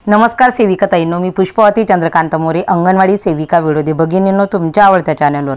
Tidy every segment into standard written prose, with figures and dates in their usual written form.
नमस्कार सेविका ताईंनो, मी पुष्पवती चंद्रकांत मोरे, अंगणवाडी सेविका विरोधी भगिनींनो, तुमच्या आवडत्या चॅनलवर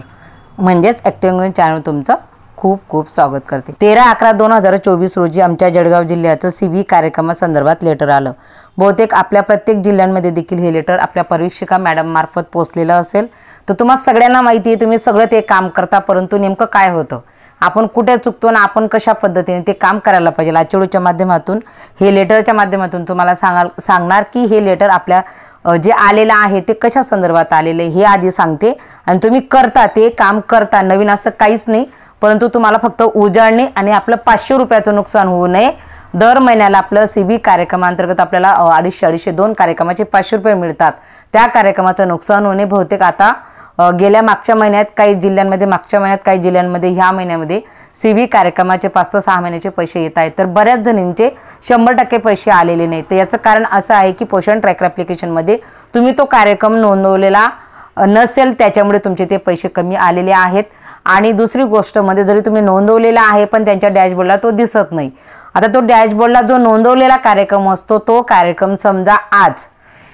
म्हणजेच ॲक्टिव्ह चॅनल तुमचं खूप खूप स्वागत करते। 13/11/2024 रोजी आमच्या जळगाव जिल्ह्याचं सीबी कार्यक्रमासंदर्भात लेटर आलं। बहुतेक आपल्या प्रत्येक जिल्ह्यांमध्ये देखील हे लेटर आपल्या परीक्षिका मॅडम मार्फत पोहोचलेलं असेल। तर तुम्हाला सगळ्यांना माहिती आहे, तुम्ही सगळं ते काम करता, परंतु नेमकं काय होतं, आपण कुठे चुकतो ना आपण कशा पद्धतीने ते काम करायला पाहिजे, आचळूच्या माध्यमातून हे लेटरच्या माध्यमातून तुम्हाला सांगणार की हे लेटर आपल्या जे आलेलं आहे ते कशा संदर्भात आलेले हे आधी सांगते। आणि तुम्ही करता ते काम करता, नवीन असं काहीच नाही, परंतु तुम्हाला फक्त उजाळणे आणि आपलं 500 रुपयाचं नुकसान होऊ नये। दर महिन्याला आपलं सीबी कार्यक्रमांतर्गत आपल्याला 250 कार्यक्रमाचे 500 रुपये मिळतात। त्या कार्यक्रमाचं नुकसान होणे बहुतेक आता गेल्या मागच्या महिन्यात काही जिल्ह्यांमध्ये, मागच्या महिन्यात काही जिल्ह्यांमध्ये, ह्या महिन्यामध्ये सीबी कार्यक्रमाचे 5 ते 6 महिन्याचे पैसे येत आहेत। तर बऱ्याच जणींचे 100% पैसे आलेले नाहीत। तर याचं कारण असं आहे की पोषण ट्रॅकर ॲप्लिकेशनमध्ये तुम्ही तो कार्यक्रम नोंदवलेला नसेल, त्याच्यामुळे तुमचे ते पैसे कमी आलेले आहेत। आणि दुसरी गोष्ट म्हणजे जरी तुम्ही नोंदवलेला आहे पण त्यांच्या डॅशबोर्डला तो दिसत नाही। आता तो डॅशबोर्डला जो नोंदवलेला कार्यक्रम असतो, तो कार्यक्रम समजा आज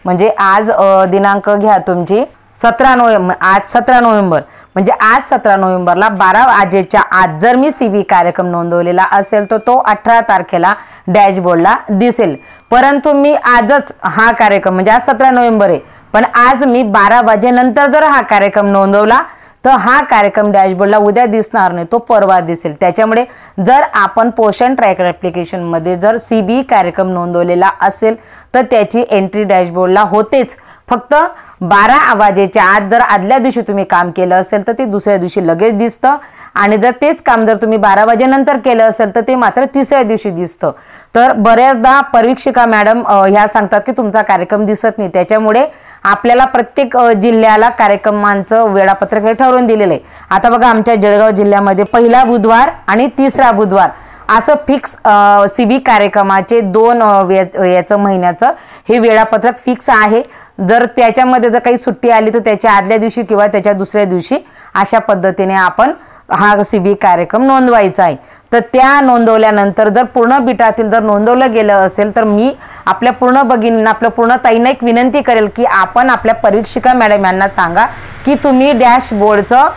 म्हणजे आज दिनांक घ्या तुमची 17 नोव्हेंबर, आज 17 नोव्हेंबर म्हणजे आज 17 नोव्हेंबरला 12 वाजेच्या आत जर मी सीबी कार्यक्रम नोंदवलेला असेल तर तो 18 तारखेला डॅशबोर्डला दिसेल। परंतु मी आजच हा कार्यक्रम म्हणजे आज 17 नोव्हेंबर आहे, पण आज मी 12 वाजेनंतर जर हा कार्यक्रम नोंदवला तर हा कार्यक्रम डॅशबोर्डला उद्या दिसणार नाही, तो परवा दिसेल। त्याच्यामुळे जर आपण पोषण ट्रॅकर ॲप्लिकेशनमध्ये जर सीबी कार्यक्रम नोंदवलेला असेल तर त्याची एंट्री डॅशबोर्डला होतेच। फक्त 12 वाजेच्या आत जर आदल्या दिवशी तुम्ही काम केलं असेल तर ते दुसऱ्या दिवशी लगेच दिसतं, आणि जर तेच काम जर तुम्ही 12 वाजेनंतर केलं असेल तर ते मात्र तिसऱ्या दिवशी दिसतं। तर बऱ्याचदा परीक्षिका मॅडम ह्या सांगतात की तुमचा कार्यक्रम दिसत नाही। त्याच्यामुळे आपल्याला प्रत्येक जिल्ह्याला कार्यक्रमांचं वेळापत्रक हे ठरवून दिलेलं आहे। आता बघा, आमच्या जळगाव जिल्ह्यामध्ये पहिला बुधवार आणि तिसरा बुधवार असं फिक्स सीबी कार्यक्रमाचे 2 याचं महिन्याचं हे वेळापत्रक फिक्स आहे। जर त्याच्यामध्ये जर काही सुट्टी आली तर त्याच्या आदल्या दिवशी किंवा त्याच्या दुसऱ्या दिवशी अशा पद्धतीने आपण हा सीबी कार्यक्रम नोंदवायचा आहे। तर त्या नोंदवल्यानंतर जर पूर्ण बिटातील जर नोंदवलं गेलं असेल तर मी आपल्या पूर्ण भगिनींना, आपल्या पूर्ण ताईंना एक विनंती करेल की आपण आपल्या परीक्षिका मॅडम यांना सांगा की तुम्ही डॅशबोर्डचं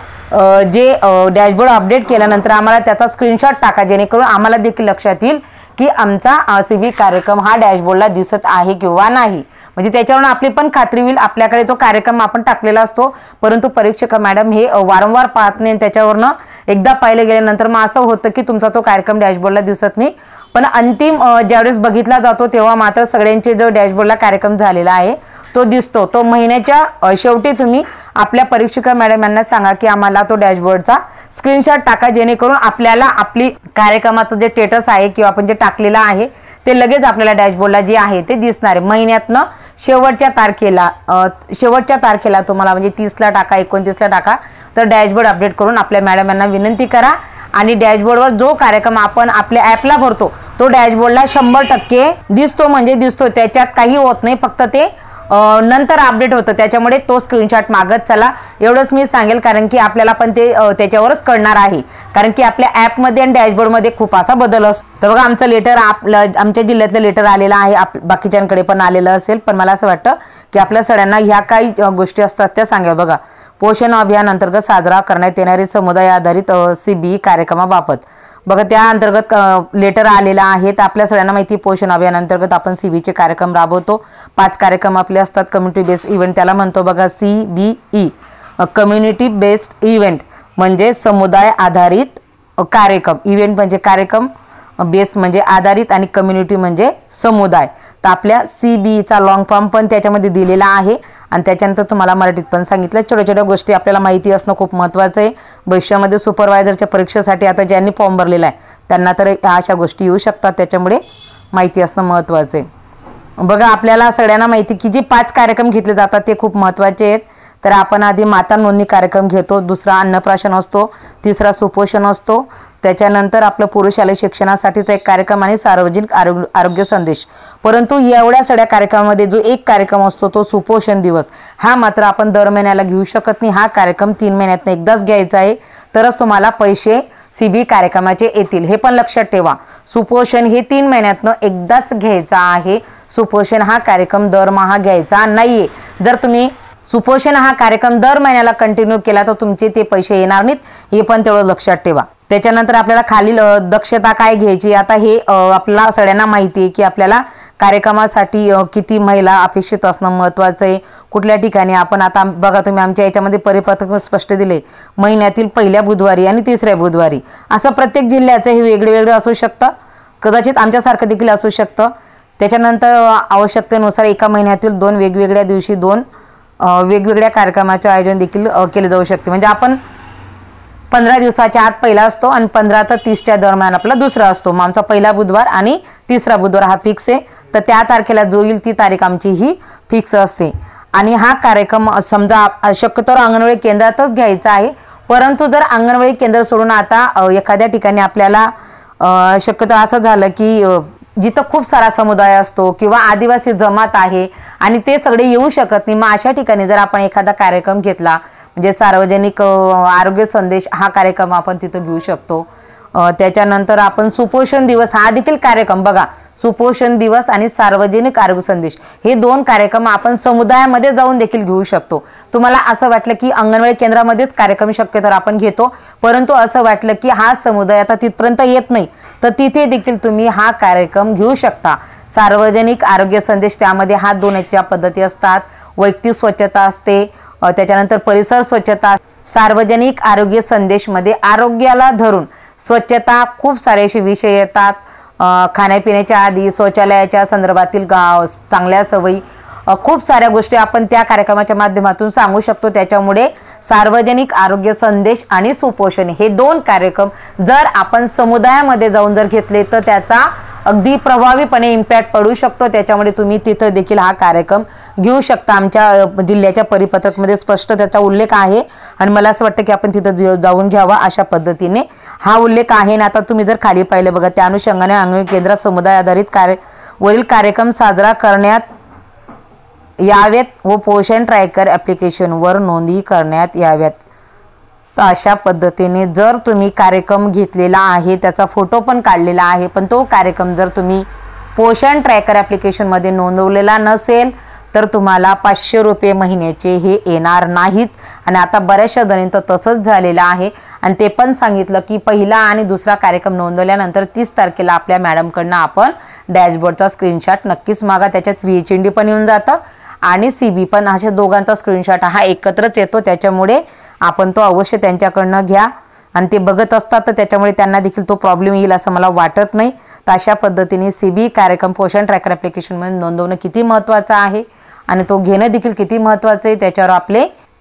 जे डॅशबोर्ड अपडेट केल्यानंतर आम्हाला त्याचा स्क्रीनशॉट टाका, जेणेकरून आम्हाला देखील लक्षात येईल की आमचा सीबी कार्यक्रम हा डॅशबोर्डला दिसत आहे किंवा नाही। म्हणजे त्याच्यावरून आपली पण खात्री होईल, आपल्याकडे तो कार्यक्रम आपण टाकलेला असतो परंतु परीक्षिका मॅडम हे वारंवार पाहत नाही। त्याच्यावरनं एकदा पाहिले गेल्यानंतर मग असं होतं की तुमचा तो कार्यक्रम डॅशबोर्डला दिसत नाही, पण अंतिम ज्यावेळेस बघितला जातो तेव्हा मात्र सगळ्यांचे जो डॅशबोर्डला कार्यक्रम झालेला आहे तो दिसतो। तो महिन्याच्या शेवटी तुम्ही आपल्या परीक्षिका मॅडम यांना सांगा की आम्हाला तो डॅशबोर्डचा स्क्रीनशॉट टाका, जेणेकरून आपल्याला आपली कार्यक्रमाचं जे स्टेटस आहे किंवा आपण जे टाकलेलं आहे ते लगेच आपल्याला डॅशबोर्डला जे आहे ते दिसणार आहे। महिन्यातनं शेवटच्या तारखेला तुम्हाला म्हणजे 30ला टाका, 29ला टाका, तर डॅशबोर्ड अपडेट करून आपल्या मॅडम यांना विनंती करा। आणि डॅशबोर्डवर जो कार्यक्रम आपण आपल्या ॲपला भरतो तो डॅशबोर्डला 100% दिसतो, म्हणजे दिसतो, त्याच्यात काही होत नाही, फक्त ते नंतर अपडेट होतं। त्याच्यामुळे तो स्क्रीनशॉट मागत चला, एवढंच मी सांगेल, कारण की आपल्याला पण ते त्याच्यावरच कळणार आहे, कारण की आपल्या ॲपमध्ये आणि डॅशबोर्डमध्ये खूप असा बदल असतो। तर बघा, आमचं लेटर आमच्या जिल्ह्यातलं लेटर आलेलं आहे, बाकीच्यांकडे पण आलेलं असेल, पण मला असं वाटतं की आपल्या सगळ्यांना ह्या काही गोष्टी असतात त्या सांगा। बघा, पोषण अभियान अंतर्गत साजरा करण्यात येणारे समुदाय आधारित सीबी कार्यक्रमाबाबत बघा त्या अंतर्गत लेटर आलेला आहे। तर आपल्या सगळ्यांना माहिती, पोषण अभियान अंतर्गत आपण सीबीचे कार्यक्रम राबवतो। 5 कार्यक्रम आपले असतात, कम्युनिटी बेस्ड इव्हेंट त्याला म्हणतो बघा CBE, कम्युनिटी बेस्ड इव्हेंट म्हणजे समुदाय आधारित कार्यक्रम, इव्हेंट म्हणजे कार्यक्रम, बेस म्हणजे आधारित आणि कम्युनिटी म्हणजे समुदाय। तर आपल्या CBEचा लॉंग फॉर्म पण त्याच्यामध्ये दिलेला आहे आणि त्याच्यानंतर तुम्हाला मराठीत पण सांगितलं। छोट्या छोट्या गोष्टी आपल्याला माहिती असणं खूप महत्त्वाचं आहे। भविष्यामध्ये सुपरवायझरच्या परीक्षेसाठी आता ज्यांनी फॉर्म भरलेला आहे त्यांना तर अशा गोष्टी येऊ शकतात, त्याच्यामुळे माहिती असणं महत्त्वाचं आहे। बघा, आपल्याला सगळ्यांना माहिती की जे 5 कार्यक्रम घेतले जातात ते खूप महत्त्वाचे आहेत। तर आपण आधी माता नोंदणी कार्यक्रम घेतो, दुसरा अन्नप्राशन असतो, तिसरा सुपोषण असतो, त्याच्यानंतर आपलं पुरुष शालेय शिक्षणासाठीचा एक कार्यक्रम आणि सार्वजनिक आरोग्य संदेश। परंतु एवढ्या सगळ्या कार्यक्रमामध्ये जो एक कार्यक्रम असतो तो सुपोषण दिवस, हा मात्र आपण दर महिन्याला घेऊ शकत नाही। हा कार्यक्रम 3 महिन्यातून एकदाच घ्यायचा आहे, तरच तुम्हाला पैसे CB कार्यक्रमाचे येतील, हे पण लक्षात ठेवा। सुपोषण हे 3 महिन्यातनं एकदाच घ्यायचा आहे। सुपोषण हा कार्यक्रम दरमहा घ्यायचा नाहीये। जर तुम्ही सुपोषण हा कार्यक्रम दर महिन्याला कंटिन्यू केला तर तुमचे ते पैसे येणार नाहीत, हे पण तेवढं लक्षात ठेवा। त्याच्यानंतर आपल्याला खालील दक्षता काय घ्यायची, आता हे आपल्याला सगळ्यांना माहिती आहे की आपल्याला कार्यक्रमासाठी किती महिला अपेक्षित असणं महत्त्वाचं आहे। कुठल्या ठिकाणी आपण आता बघा, तुम्ही आमच्या याच्यामध्ये परिपत्रक स्पष्ट दिले, महिन्यातील पहिल्या बुधवारी आणि तिसऱ्या बुधवारी, असं प्रत्येक जिल्ह्याचं हे वेगळे असू शकतं, कदाचित आमच्यासारखं देखील असू शकतं। त्याच्यानंतर आवश्यकतेनुसार एका महिन्यातील 2 वेगवेगळ्या दिवशी 2 वेगवेगळ्या कार्यक्रमाचे आयोजन देखील केले जाऊ शकते। म्हणजे आपण 15 दिवसाच्या आत पहिला असतो आणि 15 ते 30च्या दरम्यान आपला दुसरा असतो। मग आमचा पहिला बुधवार आणि तिसरा बुधवार हा फिक्स आहे, तर त्या तारखेला जो येईल ती तारीख आमची ही फिक्स असते। आणि हा कार्यक्रम समजा शक्यतो अंगणवाडी केंद्रातच घ्यायचा आहे, परंतु जर अंगणवाडी केंद्र सोडून आता एखाद्या ठिकाणी आपल्याला शक्यतो असं झालं की जिथं खूप सारा समुदाय असतो किंवा आदिवासी जमात आहे आणि ते सगळे येऊ शकत नाही, मग अशा ठिकाणी जर आपण एखादा कार्यक्रम घेतला, म्हणजे सार्वजनिक आरोग्य संदेश हा कार्यक्रम आपण तिथं घेऊ शकतो। त्याच्यानंतर आपण सुपोषण दिवस हा देखील कार्यक्रम बघा, सुपोषण दिवस आणि सार्वजनिक आरोग्य संदेश हे 2 कार्यक्रम आपण समुदायामध्ये जाऊन देखील घेऊ शकतो। तुम्हाला असं वाटलं की अंगणवाडी केंद्रामध्येच कार्यक्रम शक्यतो आपण घेतो, परंतु असं वाटलं की हा समुदाय आता तिथपर्यंत येत नाही, तर तिथे देखील तुम्ही हा कार्यक्रम घेऊ शकता। सार्वजनिक आरोग्य संदेश त्यामध्ये हात धुण्याच्या पद्धती असतात, वैयक्तिक स्वच्छता असते, त्याच्यानंतर परिसर स्वच्छता। सार्वजनिक आरोग्य संदेश मध्ये आरोग्याला धरून स्वच्छता खूप सारे असे विषय येतात, खाण्यापिण्याच्या आधी शौचालयाच्या संदर्भातील चांगल्या सवयी, खूप साऱ्या गोष्टी आपण त्या कार्यक्रमाच्या माध्यमातून सांगू शकतो। त्याच्यामुळे सार्वजनिक आरोग्य संदेश आणि सुपोषण हे 2 कार्यक्रम जर आपण समुदायामध्ये जाऊन जर घेतले तर त्याचा अगदी प्रभावीपणे इम्पॅक्ट पडू शकतो। त्याच्यामुळे तुम्ही तिथं देखील हा कार्यक्रम घेऊ शकता। आमच्या जिल्ह्याच्या परिपत्रकमध्ये स्पष्ट त्याचा उल्लेख आहे आणि मला असं वाटतं की आपण तिथं जाऊन घ्यावा, अशा पद्धतीने हा उल्लेख आहे ना। आता तुम्ही जर खाली पाहिलं बघा, त्या अनुषंगाने अंगणवाडी केंद्रात समुदाय आधारित वरील कार्यक्रम साजरा करण्यात यावेत व पोषण ट्रॅकर ॲप्लिकेशनवर नोंदणी करण्यात याव्यात। तर अशा पद्धतीने जर तुम्ही कार्यक्रम घेतलेला आहे, त्याचा फोटो पण काढलेला आहे, पण तो कार्यक्रम जर तुम्ही पोषण ट्रॅकर ॲप्लिकेशनमध्ये नोंदवलेला नसेल तर तुम्हाला 500 रुपये महिन्याचे हे येणार नाहीत। आणि आता बऱ्याचशा जणींचं तसंच झालेलं आहे आणि ते पण सांगितलं की पहिला आणि दुसरा कार्यक्रम नोंदवल्यानंतर 30 तारखेला आपल्या मॅडमकडनं आपण डॅशबोर्डचा स्क्रीनशॉट नक्कीच मागा, त्याच्यात VHND पण येऊन जातं आणि CB पण, अशा दोघांचा स्क्रीनशॉट हा एकत्रच येतो। त्याच्यामुळे आपण तो अवश्य त्यांच्याकडनं घ्या आणि ते बघत असतात, तर त्याच्यामुळे त्यांना देखील तो प्रॉब्लेम येईल असं मला वाटत नाही। तर अशा पद्धतीने CB कार्यक्रम पोषण ट्रॅकर ॲप्लिकेशनमध्ये नोंदवणं किती महत्त्वाचं आहे आणि तो घेणं देखील किती महत्त्वाचं आहे,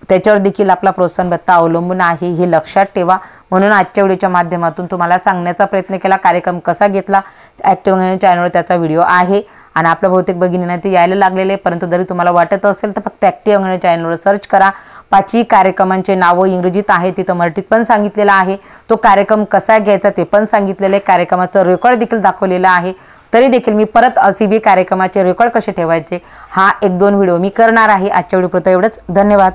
त्याच्यावर देखील आपला प्रोत्साहन भत्ता अवलंबून आहे, हे लक्षात ठेवा। म्हणून आजच्या व्हिडिओच्या माध्यमातून तुम्हाला सांगण्याचा प्रयत्न केला कार्यक्रम कसा घेतला। ॲक्टिव्ह अंगणवाडी चॅनलवर त्याचा व्हिडिओ आहे आणि आपल्या बहुतेक भगिनींना ते यायला लागलेले, परंतु जरी तुम्हाला वाटत असेल तर फक्त ॲक्टिव्ह अंगणवाडी चॅनलवर सर्च करा। 5ही कार्यक्रमांचे नावं इंग्रजीत आहे, तिथं मराठीत पण सांगितलेलं आहे, तो कार्यक्रम कसा घ्यायचा ते पण सांगितलेलं आहे, कार्यक्रमाचं रेकॉर्ड देखील दाखवलेलं आहे। तरी देखील मी परत CB कार्यक्रमाचे रेकॉर्ड कसे ठेवायचे हा 1-2 व्हिडिओ मी करणार आहे। आजच्या व्हिडिओपुरतं एवढंच, धन्यवाद।